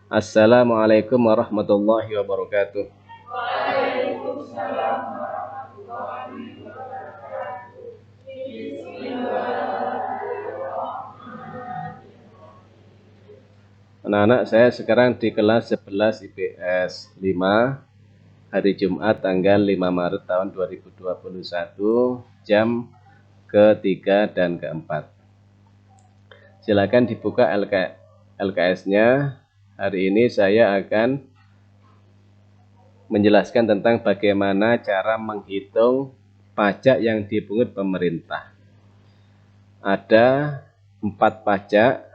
Assalamualaikum warahmatullahi wabarakatuh. Anak-anak, saya sekarang di kelas 11 IPS 5, hari Jumat tanggal 5 Maret tahun 2021, jam ke-3 dan ke-4. Silakan dibuka LKS-nya. Hari ini saya akan menjelaskan tentang bagaimana cara menghitung pajak yang dipungut pemerintah. Ada 4 pajak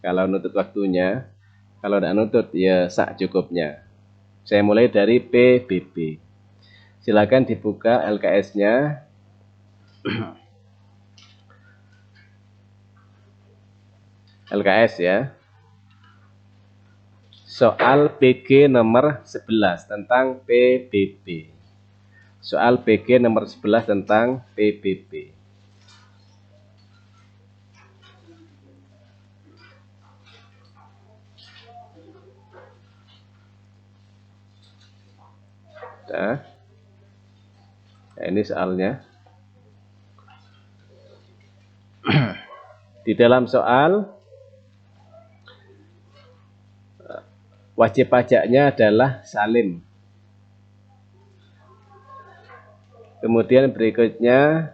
kalau nutut waktunya. Kalau tidak nutut, ya sak cukupnya. Saya mulai dari PBB. Silakan dibuka LKS-nya. LKS ya. Soal PG nomor 11 tentang PBB. Soal PG nomor 11 tentang PBB. Nah, ini soalnya. Di dalam soal, wajib pajaknya adalah Salim. Kemudian berikutnya,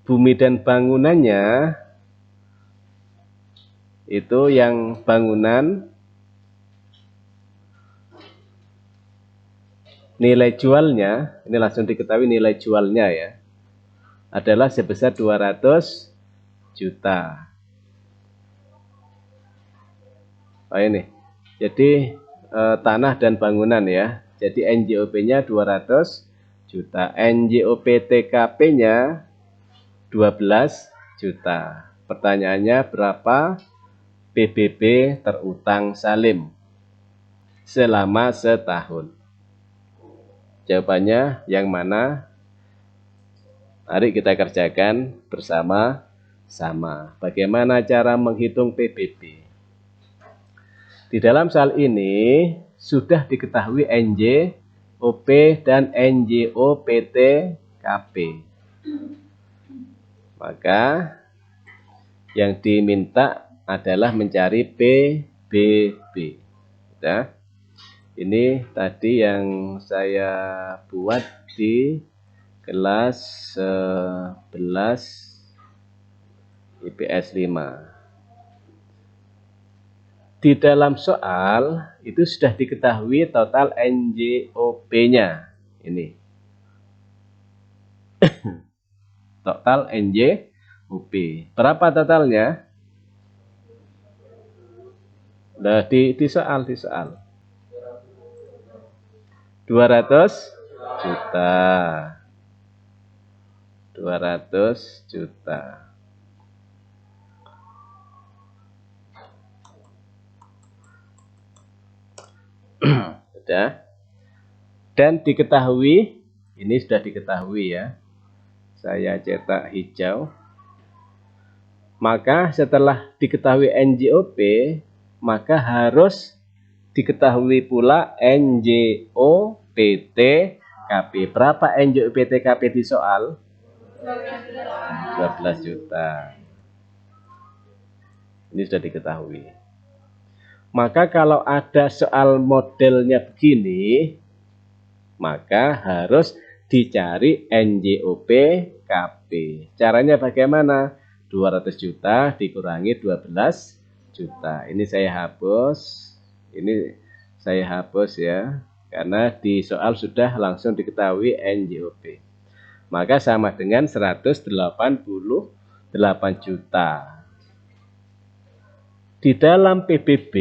bumi dan bangunannya, itu yang bangunan, nilai jualnya, ini langsung diketahui nilai jualnya ya, adalah sebesar 200 juta. Oh ini, jadi tanah dan bangunan ya. Jadi NJOP-nya 200 juta, NJOP TKP-nya 12 juta. Pertanyaannya berapa PBB terutang Salim selama setahun? Jawabannya yang mana? Mari kita kerjakan bersama-sama. Bagaimana cara menghitung PBB? Di dalam soal ini sudah diketahui NJOP dan NJOPTKP. Maka yang diminta adalah mencari PBB. Ya. Ini tadi yang saya buat di kelas 11 IPS 5. Di dalam soal itu sudah diketahui total NJOP-nya. Ini. Total NJOP. Berapa totalnya? Nah, di soal. 200 juta. 200 juta. Sudah. Dan diketahui, ini sudah diketahui ya. Saya cetak hijau. Maka setelah diketahui NJOP, maka harus diketahui pula NJOPTKP. Berapa NJOPTKP di soal? 12 juta. Ini sudah diketahui. Maka kalau ada soal modelnya begini, maka harus dicari NJOPKP. Caranya bagaimana? 200 juta dikurangi 12 juta. Ini saya hapus. Ini saya hapus ya. Karena di soal sudah langsung diketahui NJOP. Maka sama dengan 188 juta. Di dalam PBB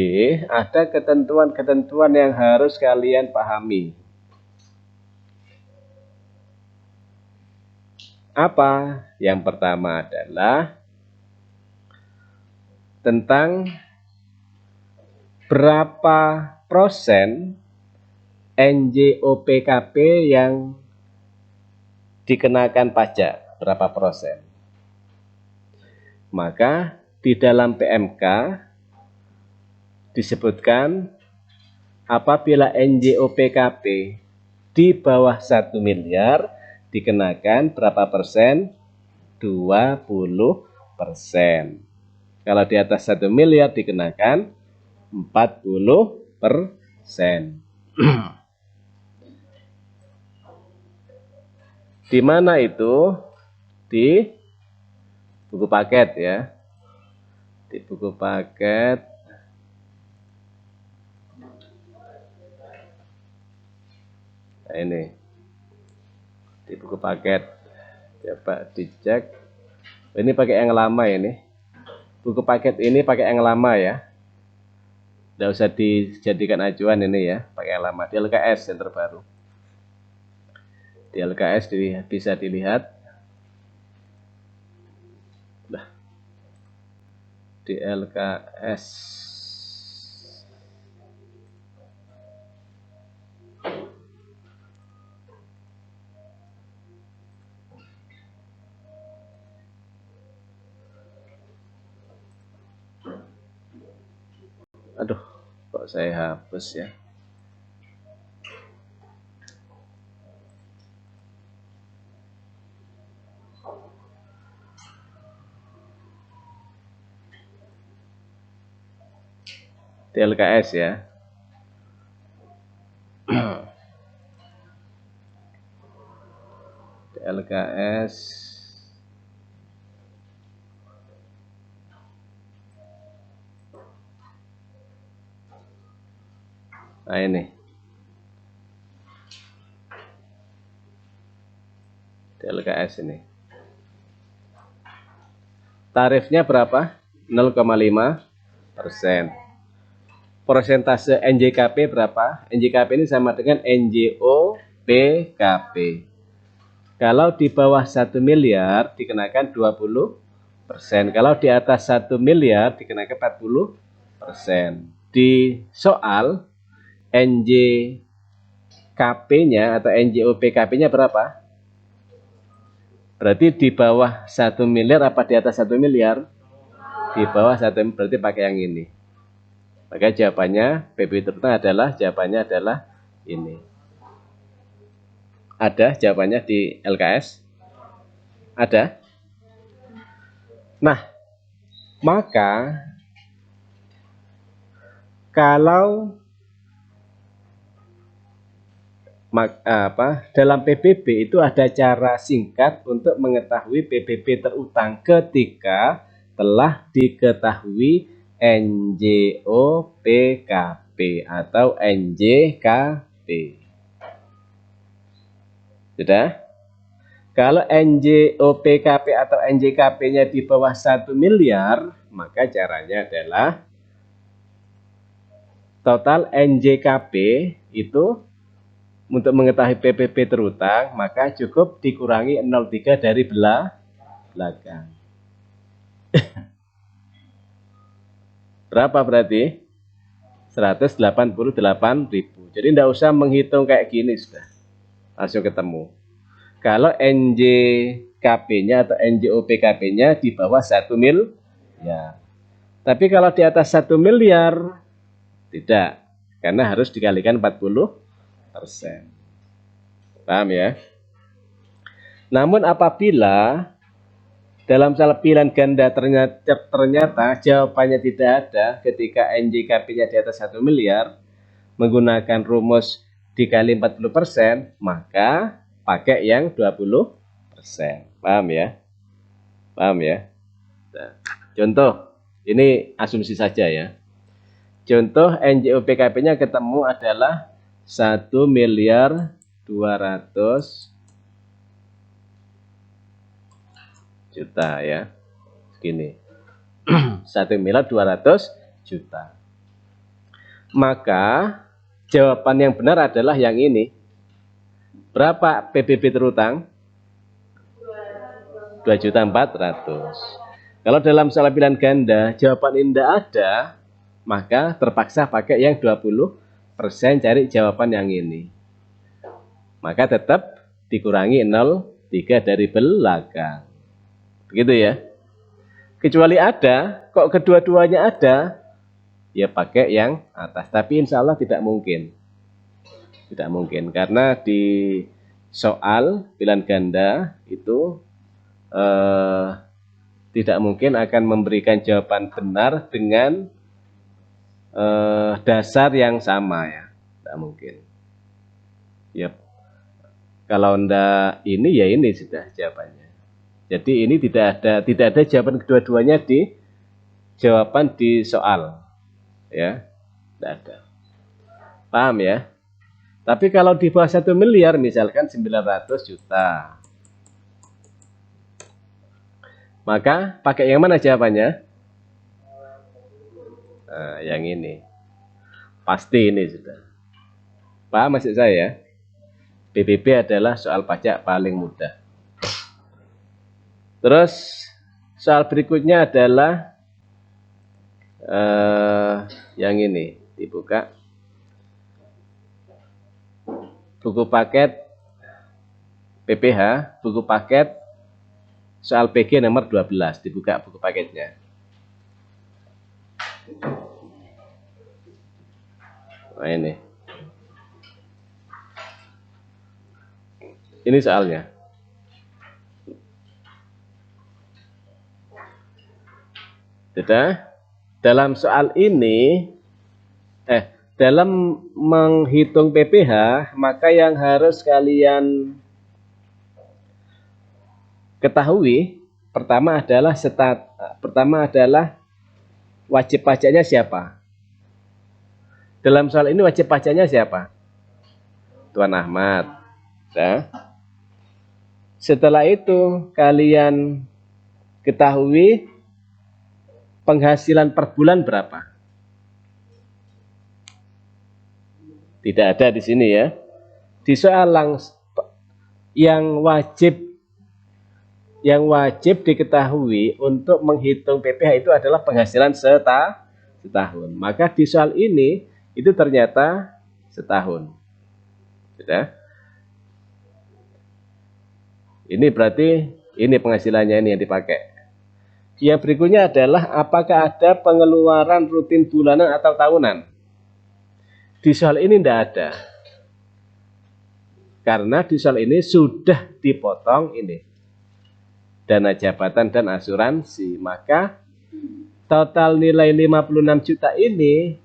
ada ketentuan-ketentuan yang harus kalian pahami. Apa? Yang pertama adalah tentang berapa persen NJOPKP yang dikenakan pajak, berapa persen. Maka di dalam PMK disebutkan apabila NJOPKP di bawah 1 miliar dikenakan berapa persen? 20%. Kalau di atas 1 miliar dikenakan 40%. Di mana itu? Di buku paket ya. Di buku paket nah ini. Di buku paket. Coba dicek. Ini pakai yang lama ini. Buku paket ini pakai yang lama ya. Tidak usah dijadikan acuan ini ya. Pakai yang lama. Di LKS yang terbaru. Di LKS bisa dilihat. Nah, di LKS. Aduh, kok saya hapus ya. Di LKS ya. Di LKS. Nah ini. Di LKS ini. Tarifnya berapa? 0,5%. Persentase NJKP berapa? NJKP ini sama dengan NJOPKP. Kalau di bawah 1 miliar dikenakan 20%. Kalau di atas 1 miliar dikenakan 40%. Di soal NJKP-nya atau NJOPKP-nya berapa? Berarti di bawah 1 miliar apa di atas 1 miliar? Di bawah 1 miliar, berarti pakai yang ini. Maka jawabannya PBB terutang jawabannya adalah ini. Ada jawabannya di LKS? Ada? Nah, maka kalau dalam PBB itu ada cara singkat untuk mengetahui PBB terutang ketika telah diketahui NJOPKP atau NJKP. Sudah? Kalau NJOPKP atau NJKP-nya di bawah 1 miliar, maka caranya adalah total NJKP itu untuk mengetahui PBB terutang, maka cukup dikurangi 0,3 dari belakang. Berapa berarti? 188.000. Jadi tidak usah menghitung kayak gini sudah. Langsung ketemu. Kalau NJKP-nya atau NJOPKP-nya di bawah 1 miliar. Tapi kalau di atas 1 miliar, tidak. Karena harus dikalikan 40%. Paham ya? Namun apabila dalam salah pilihan ganda ternyata jawabannya tidak ada ketika NJKP-nya di atas 1 miliar, menggunakan rumus dikali 40%, maka pakai yang 20%. Paham ya? Paham ya? Nah, contoh, ini asumsi saja ya. Contoh NJOPKP-nya ketemu adalah 1 miliar 200 juta ya. Segini. 1 miliar 200 juta. Maka jawaban yang benar adalah yang ini. Berapa PBB terutang? 2.400.000. Kalau dalam salah pilihan ganda jawaban ini tidak ada, maka terpaksa pakai yang 20%, cari jawaban yang ini. Maka tetap dikurangi 0,3 dari belakang. Begitu ya. Kecuali ada, kok kedua-duanya ada, ya pakai yang atas. Tapi insya Allah tidak mungkin. Tidak mungkin, karena di soal pilihan ganda itu tidak mungkin akan memberikan jawaban benar dengan dasar yang sama ya. Tidak mungkin. Ya, kalau ndak ini ya ini sudah jawabannya. Jadi ini tidak ada jawaban kedua-duanya di jawaban di soal, ya, tidak ada. Paham ya? Tapi kalau di bawah 1 miliar, misalkan 900 juta, maka pakai yang mana jawabannya? Nah, yang ini, pasti ini sudah. Paham maksud saya? PBB adalah soal pajak paling mudah. Terus soal berikutnya adalah yang ini, dibuka buku paket PPH, buku paket soal PG nomor 12, dibuka buku paketnya. Nah ini soalnya. Sudah, dalam soal ini, dalam menghitung PPH, maka yang harus kalian ketahui, pertama adalah wajib pajaknya siapa. Dalam soal ini wajib pajaknya siapa? Tuan Ahmad. Nah, setelah itu kalian ketahui penghasilan per bulan berapa? Tidak ada di sini ya. Di soal yang wajib diketahui untuk menghitung PPH itu adalah penghasilan setahun. Maka di soal ini itu ternyata setahun. Sudah? Ini berarti ini penghasilannya ini yang dipakai. Yang berikutnya adalah apakah ada pengeluaran rutin bulanan atau tahunan? Di soal ini tidak ada. Karena di soal ini sudah dipotong ini. Dana jabatan dan asuransi. Maka total nilai 56 juta ini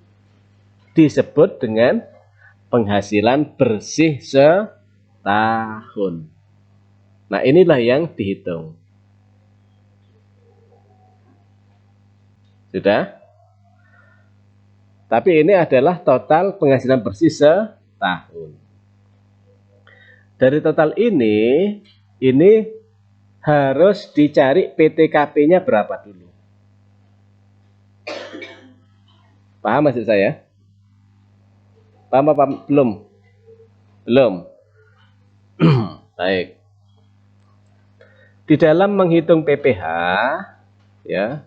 disebut dengan penghasilan bersih setahun. Nah, inilah yang dihitung. Sudah? Tapi ini adalah total penghasilan bersih setahun. Dari total ini harus dicari PTKP-nya berapa dulu. Paham maksud saya? Paham apa belum? Belum. Baik. Di dalam menghitung PPH, ya,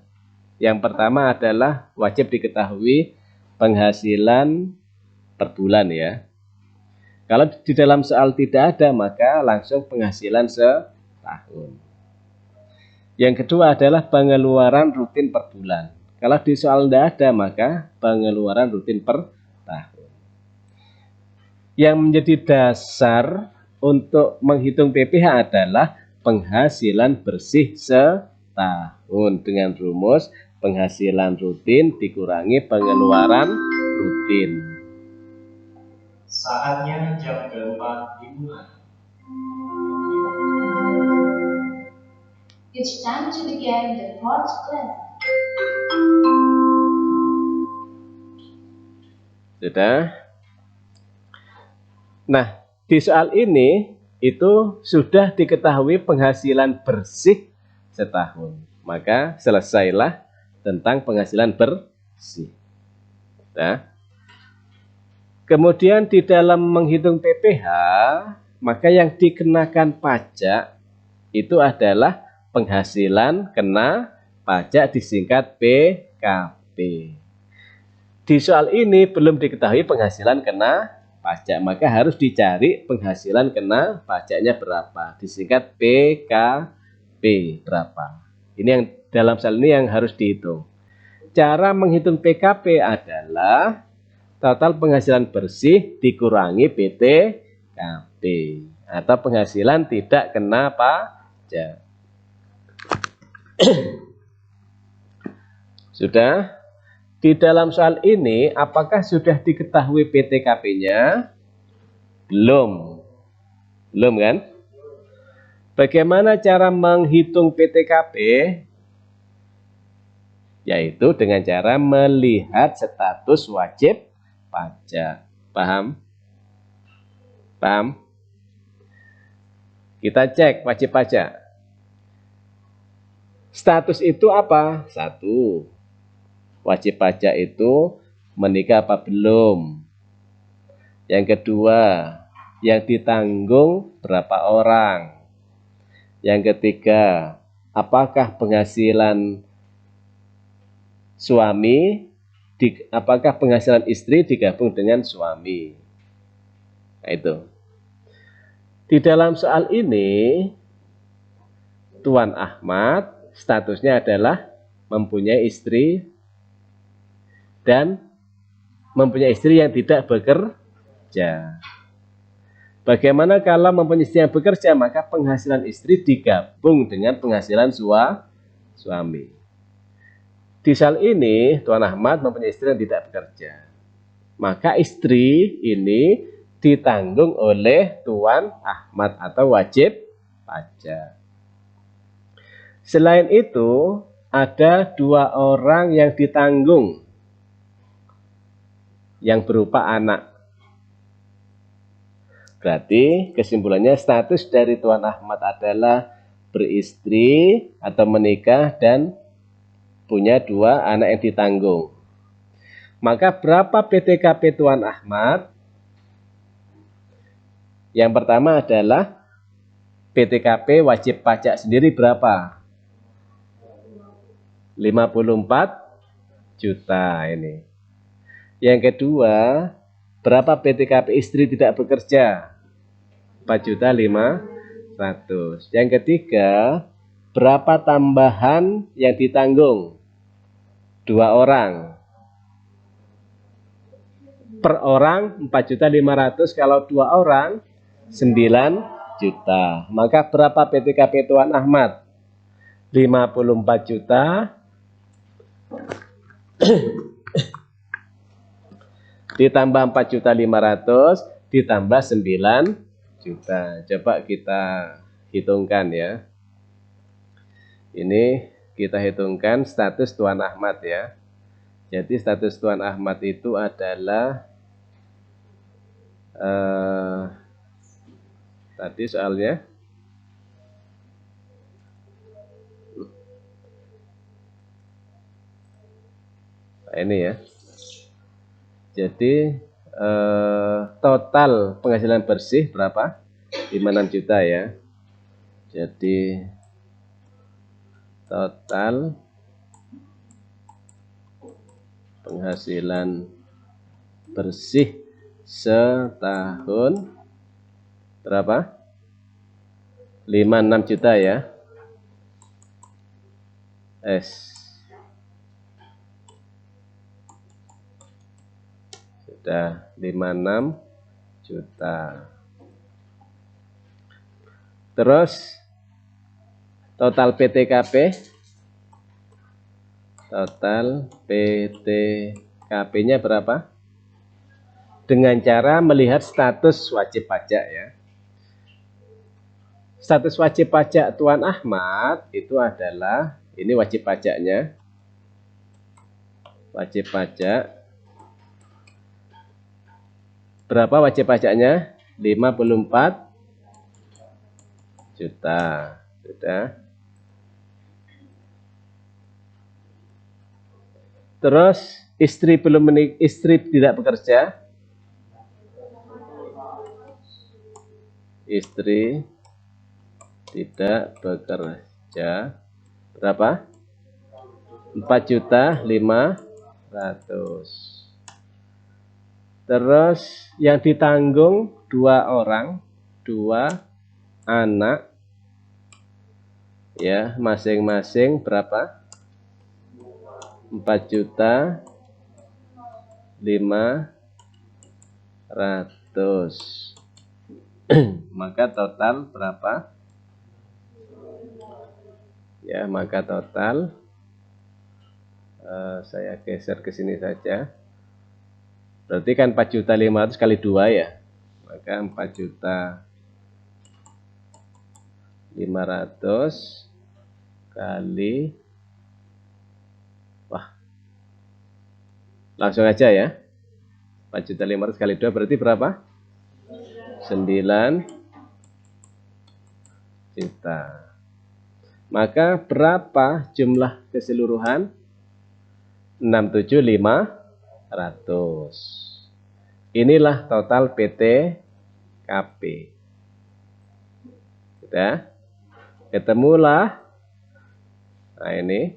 yang pertama adalah wajib diketahui penghasilan per bulan ya. Kalau di dalam soal tidak ada, maka langsung penghasilan setahun. Yang kedua adalah pengeluaran rutin per bulan. Kalau di soal tidak ada, maka pengeluaran rutin per tahun. Yang menjadi dasar untuk menghitung PPH adalah penghasilan bersih setahun dengan rumus penghasilan rutin dikurangi pengeluaran rutin. Saatnya jam keempat dimulai. It's time to begin the fourth class. Sudah. Nah, di soal ini itu sudah diketahui penghasilan bersih setahun. Maka selesailah tentang penghasilan bersih. Nah, kemudian di dalam menghitung PPH, maka yang dikenakan pajak itu adalah penghasilan kena pajak disingkat PKP. Di soal ini belum diketahui penghasilan kena pajak, maka harus dicari penghasilan kena pajaknya berapa, disingkat PKP berapa. Ini yang dalam hal ini yang harus dihitung. Cara menghitung PKP adalah total penghasilan bersih dikurangi PTKP atau penghasilan tidak kena pajak. Sudah? Di dalam soal ini, apakah sudah diketahui PTKP-nya? Belum. Belum kan? Bagaimana cara menghitung PTKP? Yaitu dengan cara melihat status wajib pajak. Paham? Paham? Kita cek wajib pajak. Status itu apa? 1. Wajib pajak itu menikah apa belum? Yang kedua, yang ditanggung berapa orang? Yang ketiga, apakah penghasilan suami, apakah penghasilan istri digabung dengan suami? Nah, itu. Di dalam soal ini, Tuan Ahmad statusnya adalah mempunyai istri dan mempunyai istri yang tidak bekerja. Bagaimana kalau mempunyai istri yang bekerja, maka penghasilan istri digabung dengan penghasilan suami. Di soal ini, Tuan Ahmad mempunyai istri yang tidak bekerja. Maka istri ini ditanggung oleh Tuan Ahmad atau wajib pajak. Selain itu, ada 2 orang yang ditanggung yang berupa anak. Berarti kesimpulannya status dari Tuan Ahmad adalah beristri atau menikah dan punya 2 anak yang ditanggung. Maka berapa PTKP Tuan Ahmad? Yang pertama adalah PTKP wajib pajak sendiri berapa? 54 juta ini. Yang kedua, berapa PTKP istri tidak bekerja? 4.500.000. Yang ketiga, berapa tambahan yang ditanggung? 2 orang. Per orang 4.500.000, kalau 2 orang 9 juta. Maka berapa PTKP Tuan Ahmad? 54 juta ditambah 4.500.000 ditambah 9 juta. Coba kita hitungkan ya. Ini kita hitungkan status Tuan Ahmad ya. Jadi status Tuan Ahmad itu adalah tadi soalnya ini ya. Jadi total penghasilan bersih berapa? 56 juta ya. Jadi total penghasilan bersih setahun berapa? 56 juta ya. Sudah 56 juta. Terus total PTKP, total PTKP-nya berapa? Dengan cara melihat status wajib pajak ya. Status wajib pajak Tuan Ahmad itu adalah, ini wajib pajaknya. Wajib pajak. Berapa wajib pajaknya? 54 juta. Sudah. Terus istri tidak bekerja. Istri tidak bekerja. Berapa? 4.500.000. Terus yang ditanggung 2 orang, 2 anak ya, masing-masing berapa? 4.500.000. Maka total berapa? Ya, maka total saya geser ke sini saja. Berarti kan 4.500.000 kali 2 ya. Maka 4.500.000 kali, wah, langsung aja ya. 4.500.000 kali 2 berarti berapa? 9 juta. Maka berapa jumlah keseluruhan? 6.700.500. Inilah total PT KP. Sudah? Ketemulah. Nah, ini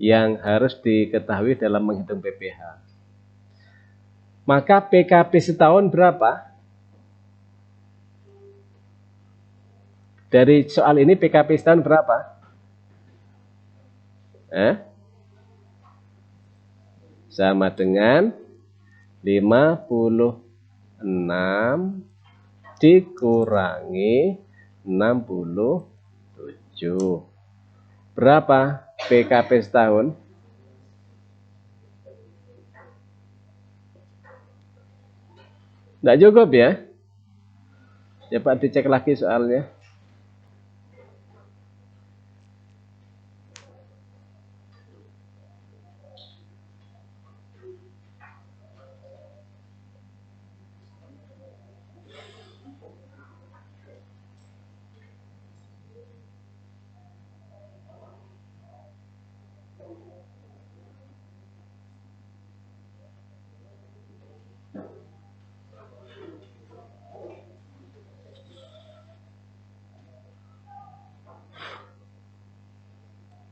yang harus diketahui dalam menghitung PPh. Maka PKP setahun berapa? Dari soal ini PKP setahun berapa? Sama dengan 56 dikurangi 67. Berapa PKP setahun? Tidak cukup ya? Coba dicek lagi soalnya.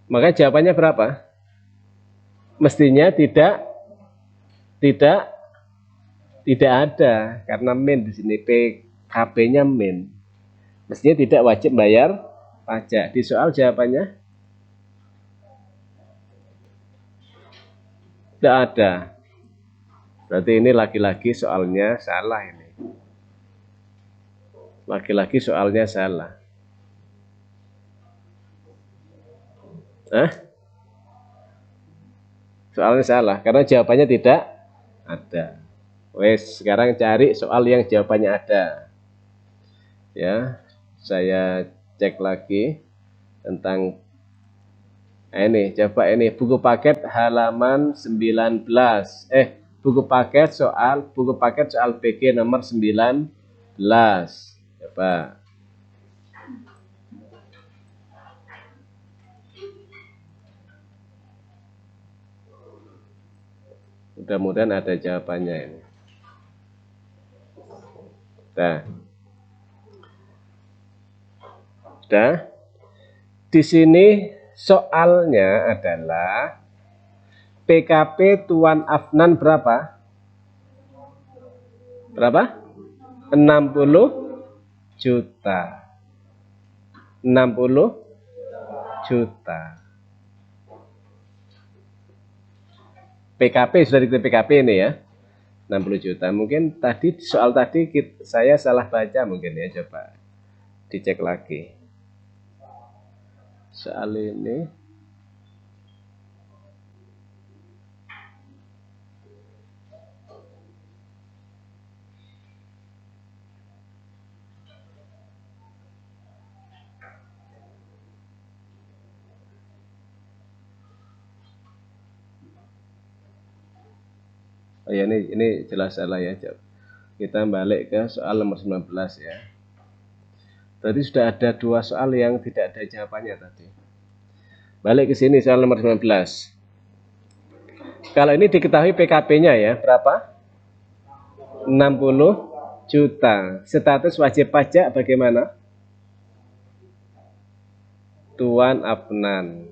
Maka jawabannya berapa? Mestinya tidak ada karena min di sini PKP-nya min. Mestinya tidak wajib bayar pajak. Di soal jawabannya tidak ada. Berarti ini lagi-lagi soalnya salah ini. Lagi-lagi soalnya salah. Soalnya salah karena jawabannya tidak ada. Wes, sekarang cari soal yang jawabannya ada. Ya, saya cek lagi tentang ini. Coba ini buku paket halaman 19. Buku paket soal PG nomor 19. Coba. Mudah-mudahan ada jawabannya ini. Sudah. Di sini soalnya adalah PKP Tuan Afnan berapa? Berapa? 60 juta. 60 juta. PKP sudah diketahui PKP ini ya. 60 juta. Mungkin tadi soal tadi saya salah baca mungkin ya, coba dicek lagi. Soal ini oh ya, ini jelas salah ya. Kita balik ke soal nomor 19 ya. Berarti sudah ada 2 soal yang tidak ada jawabannya tadi. Balik ke sini soal nomor 19. Kalau ini diketahui PKP-nya ya, berapa? 60 juta. Status wajib pajak bagaimana? Tuan Afnan.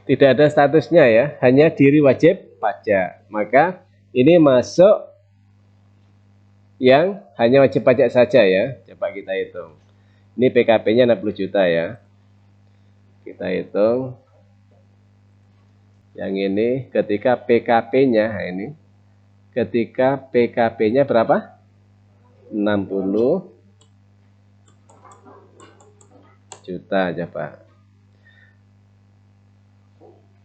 Tidak ada statusnya ya, hanya diri wajib pajak. Maka ini masuk yang hanya wajib pajak saja ya. Coba kita hitung. Ini PKP-nya 60 juta ya. Kita hitung Yang ini ketika PKP-nya, nah ini ketika PKP-nya berapa? 60 juta coba.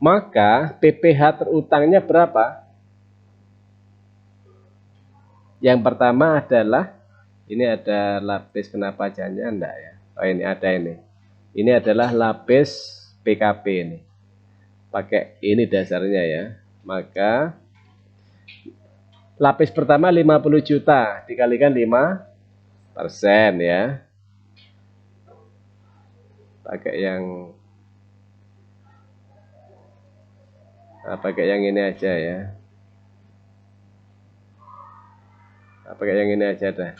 Maka PPh terutangnya berapa? Yang pertama adalah, ini ada lapis penampacannya enggak ya? Oh ini ada ini. Ini adalah lapis PKP ini. Pakai ini dasarnya ya. Maka lapis pertama 50 juta dikalikan 5% ya. Pakai yang ini aja ya. Pakai yang ini aja dah.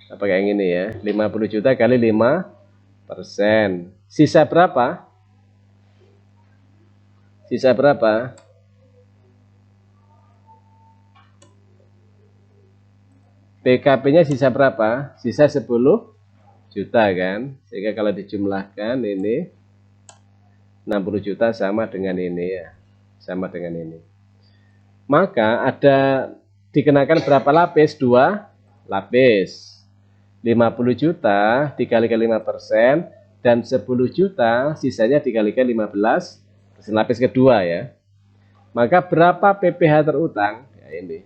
Pakai yang ini ya. 50 juta kali 5%. Sisa berapa? Sisa berapa? PKP-nya sisa berapa? Sisa 10 juta kan? Sehingga kalau dijumlahkan ini 60 juta sama dengan ini ya. Sama dengan ini. Maka ada dikenakan berapa lapis? 2 lapis. 50 juta dikalikan 5% dan 10 juta sisanya dikalikan 15 lapis kedua ya. Maka berapa PPh terutang? Ya ini.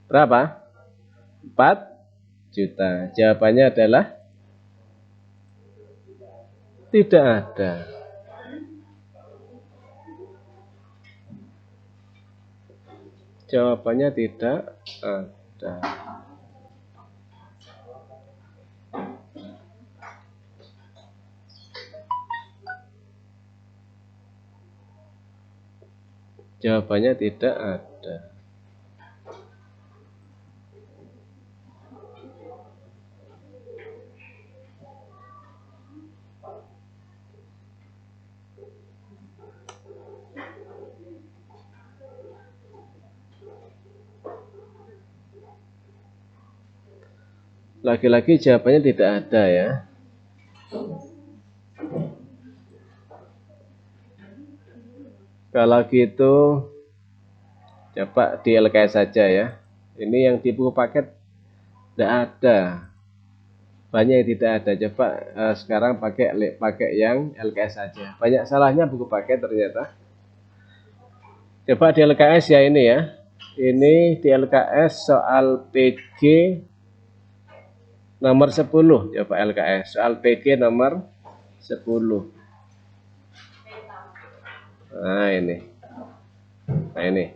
Berapa? 4 juta. Jawabannya adalah tidak ada. Jawabannya tidak ada. Jawabannya tidak ada. Lagi-lagi jawabannya tidak ada ya. Kalau gitu coba di LKS saja ya. Ini yang di buku paket tidak ada. Banyak yang tidak ada. Coba sekarang pakai yang LKS saja. Banyak salahnya buku paket ternyata. Coba di LKS ya ini ya. Ini di LKS soal PG nomor 10. Coba LKS soal PG nomor 10. Nah ini. Nah ini.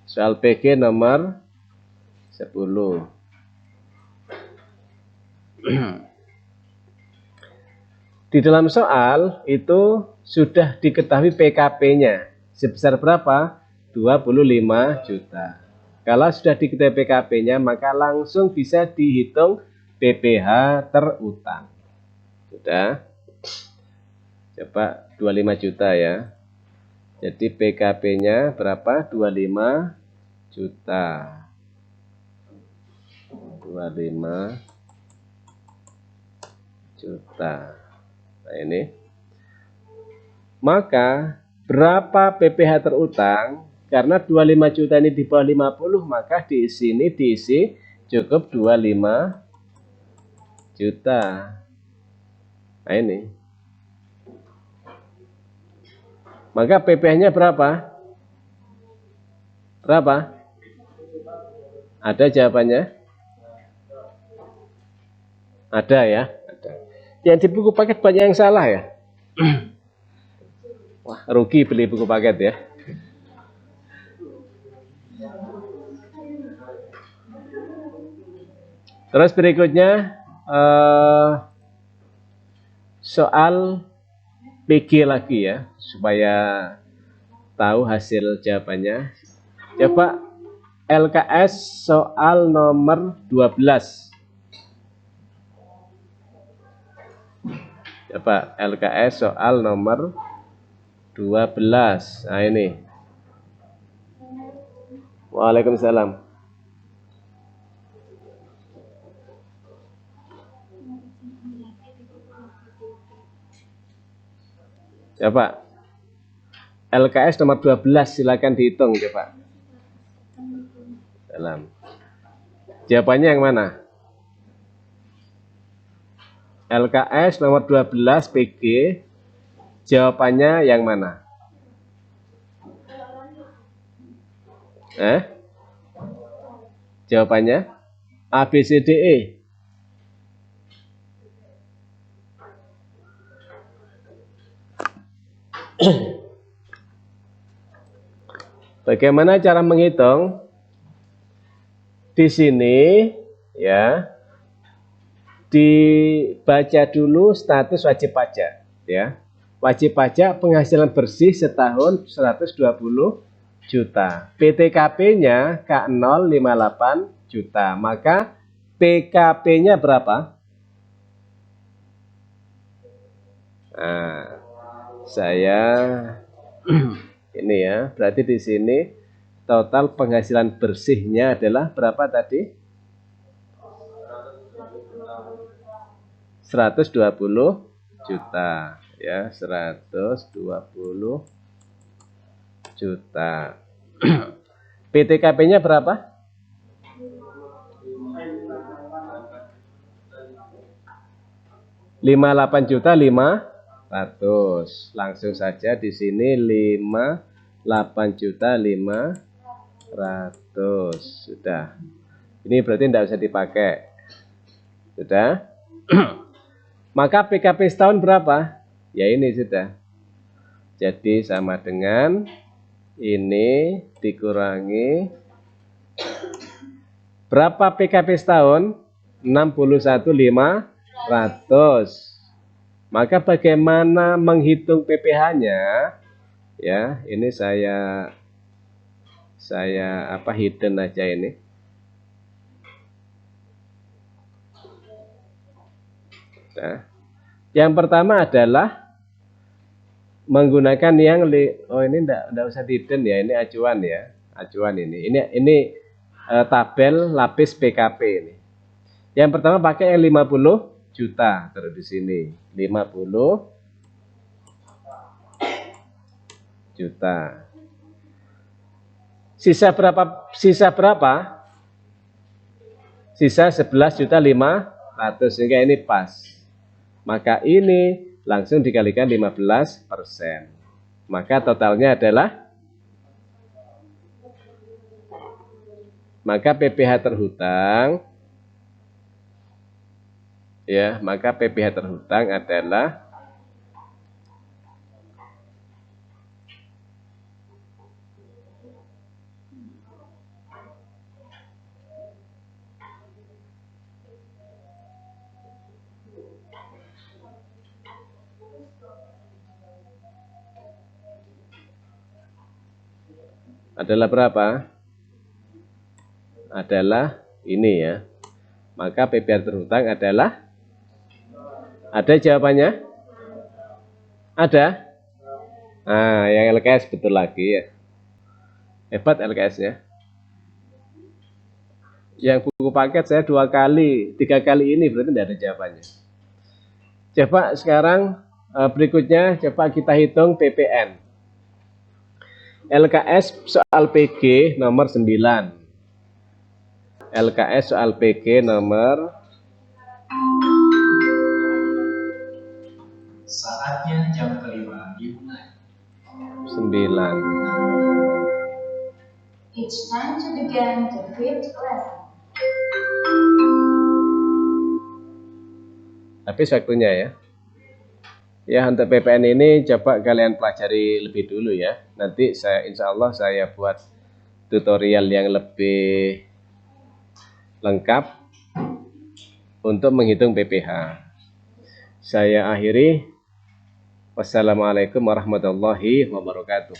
Soal PG nomor 10. Di dalam soal itu sudah diketahui PKP-nya sebesar berapa? 25 juta. Kalau sudah diketahui PKP-nya maka langsung bisa dihitung PPh terutang. Sudah? Coba 25 juta ya. Jadi PKP-nya berapa? 25 juta. 25 juta. Nah ini. Maka berapa PPh terutang? Karena 25 juta ini di bawah 50, maka di sini diisi cukup 25 juta. Nah ini. Maka PPh-nya berapa? Berapa? Ada jawabannya? Ada ya? Ada. Yang di buku paket banyak yang salah ya? Wah, rugi beli buku paket ya. Terus berikutnya soal PG lagi ya, supaya tahu hasil jawabannya. Coba LKS soal nomor 12. Coba LKS soal nomor 12. Nah ini. Waalaikumsalam. Coba. LKS nomor 12 silakan dihitung coba. Dalam. Jawabannya yang mana? LKS nomor 12 PG. Jawabannya yang mana? Jawabannya A, B, C, D, E. Bagaimana cara menghitung? Di sini ya, dibaca dulu status wajib pajak ya. Wajib pajak penghasilan bersih setahun 120 juta. PTKP-nya K058 juta. Maka PKP-nya berapa? Nah, saya ini ya, berarti di sini total penghasilan bersihnya adalah berapa tadi? 120 juta ya, 120 juta. PTKP-nya berapa? 58 juta 500. Langsung saja di sini 58 juta 500. Sudah. Ini berarti tidak usah dipakai. Sudah. Maka PKP setahun berapa? Ya ini sudah. Jadi sama dengan ini dikurangi berapa PKP setahun? 61.500. Maka bagaimana menghitung PPh-nya? Ya, ini saya hidden aja ini. Nah, yang pertama adalah menggunakan yang ini enggak usah hidden ya, ini acuan ya. Acuan ini. Ini tabel lapis PKP ini. Yang pertama pakai yang 50 juta, taruh di sini. 50 juta. Sisa berapa? Sisa 11.500.000 sehingga ini pas. Maka ini langsung dikalikan 15%. Maka totalnya adalah, maka PPh terhutang ya, maka PPh terhutang adalah berapa? Adalah ini ya. Maka PPh terhutang adalah, ada jawabannya? Ada? Nah, yang LKS betul lagi ya. Hebat LKS-nya. Yang buku paket saya 2 kali, 3 kali ini berarti tidak ada jawabannya. Coba sekarang berikutnya coba kita hitung PPN. LKS soal PG nomor 9. LKS soal PG nomor, Saatnya jam kelima dimulai. 9. It's time to begin the 5th lesson. Habis waktunya ya. Ya, untuk PPN ini coba kalian pelajari lebih dulu ya. Nanti insya Allah saya buat tutorial yang lebih lengkap untuk menghitung PPh. Saya akhiri. Wassalamualaikum warahmatullahi wabarakatuh.